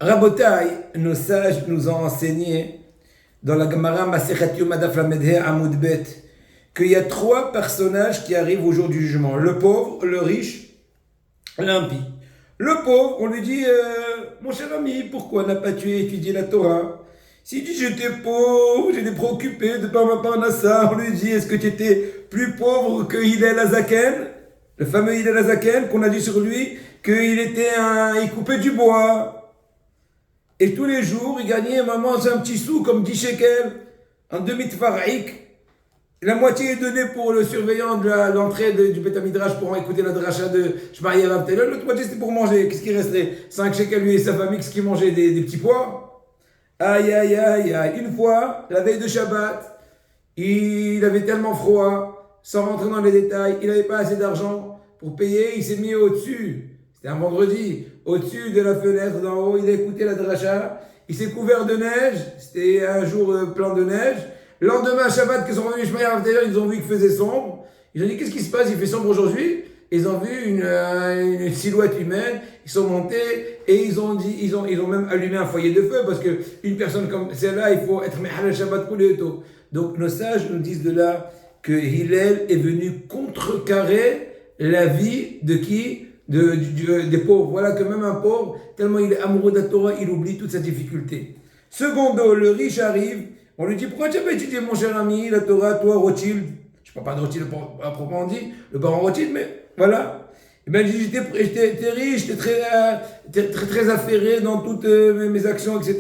Rabotai, nos sages nous ont enseigné dans la Gemara Masechet Yom Adaf Lamedhe Amud Bet qu'il y a trois personnages qui arrivent au jour du jugement. Le pauvre, le riche, l'impie. Le pauvre, on lui dit mon cher ami, pourquoi n'a pas tu étudié la Torah? S'il dit j'étais pauvre, j'étais préoccupé de par ma parnassa, on lui dit est-ce que tu étais plus pauvre que Hillel Azaken, le fameux Hillel Azaken qu'on a dit sur lui il coupait du bois. Et tous les jours, il gagnait, maman, c'est un petit sou, comme 10 shekels, un demi-tfaraïk. La moitié est donnée pour le surveillant de l'entrée du Beth Midrash pour écouter la dracha de Shmari Rav. L'autre moitié, c'était pour manger. Qu'est-ce qui restait? 5 shekels, lui et sa famille, qu'est-ce qui mangeait des petits pois? Aïe, aïe, aïe, aïe. Une fois, la veille de Shabbat, il avait tellement froid, sans rentrer dans les détails, il n'avait pas assez d'argent pour payer, il s'est mis au-dessus. C'était un vendredi, au-dessus de la fenêtre d'en haut, il a écouté la dracha, il s'est couvert de neige, c'était un jour plein de neige. Le lendemain, Shabbat, qu'ils sont revenus Shmari Rav, ils ont vu qu'il faisait sombre. Ils ont dit, qu'est-ce qui se passe? Il fait sombre aujourd'hui. Ils ont vu une silhouette humaine, ils sont montés et ils ont même allumé un foyer de feu parce que une personne comme celle-là, il faut être Mehal Shabbat pour les autos. Donc nos sages nous disent de là que Hillel est venu contrecarrer la vie de qui? Des pauvres. Voilà que même un pauvre, tellement il est amoureux de la Torah, il oublie toute sa difficulté. Secondo, le riche arrive, on lui dit, pourquoi tu n'as pas étudié mon cher ami, la Torah, toi Rothschild? Je ne parle pas de Rothschild à proprement dit, le parent Rothschild, mais voilà. Et bien, j'étais riche, j'étais très affairé dans toutes mes actions, etc.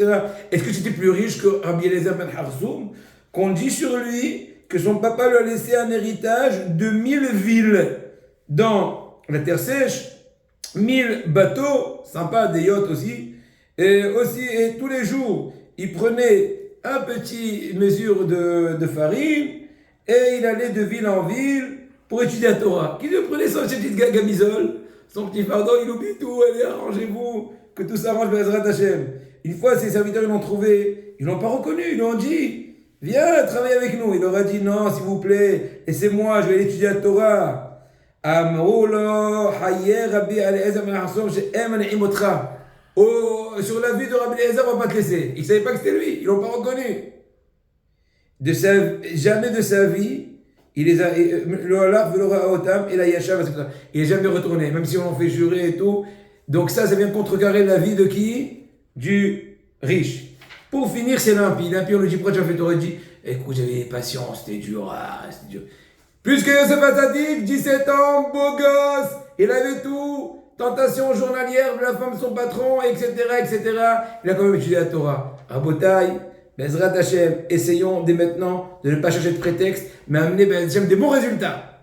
Est-ce que j'étais plus riche que Rabbi Eliezer ben Harzoum, qu'on dit sur lui que son papa lui a laissé un héritage de 1000 villes dans la terre sèche, 1000 bateaux, sympa, des yachts aussi, et tous les jours, il prenait un petit mesure de farine, et il allait de ville en ville pour étudier la Torah. Qui lui prenait son petite gamisole, son petit fardeau, il oublie tout, allez, arrangez-vous, que tout s'arrange, Bezrat Hashem. Une fois, ses serviteurs l'ont trouvé, ils ne l'ont pas reconnu, ils lui ont dit, viens, travaille avec nous. Il leur a dit, non, s'il vous plaît, laissez-moi, je vais aller étudier la Torah. Sur la vie de Rabbi Eliezer, on va pas te laisser. Ils ne savaient pas que c'était lui, ils ne l'ont pas reconnu. Jamais de sa vie, il n'est jamais retourné, même si on en fait jurer et tout. Donc ça vient contrecarrer la vie de qui? Du riche. Pour finir, c'est l'impie. L'impie, on lui dit, pourquoi tu as fait Torah? Il dit, écoute, j'avais patience, c'était dur. Plus que Yosef Hatzadik, 17 ans, beau gosse, il avait tout, tentation journalière de la femme de son patron, etc., etc. Il a quand même étudié la Torah. Rabotai, Bezrat Hashem, essayons dès maintenant de ne pas chercher de prétexte, mais amener des bons résultats.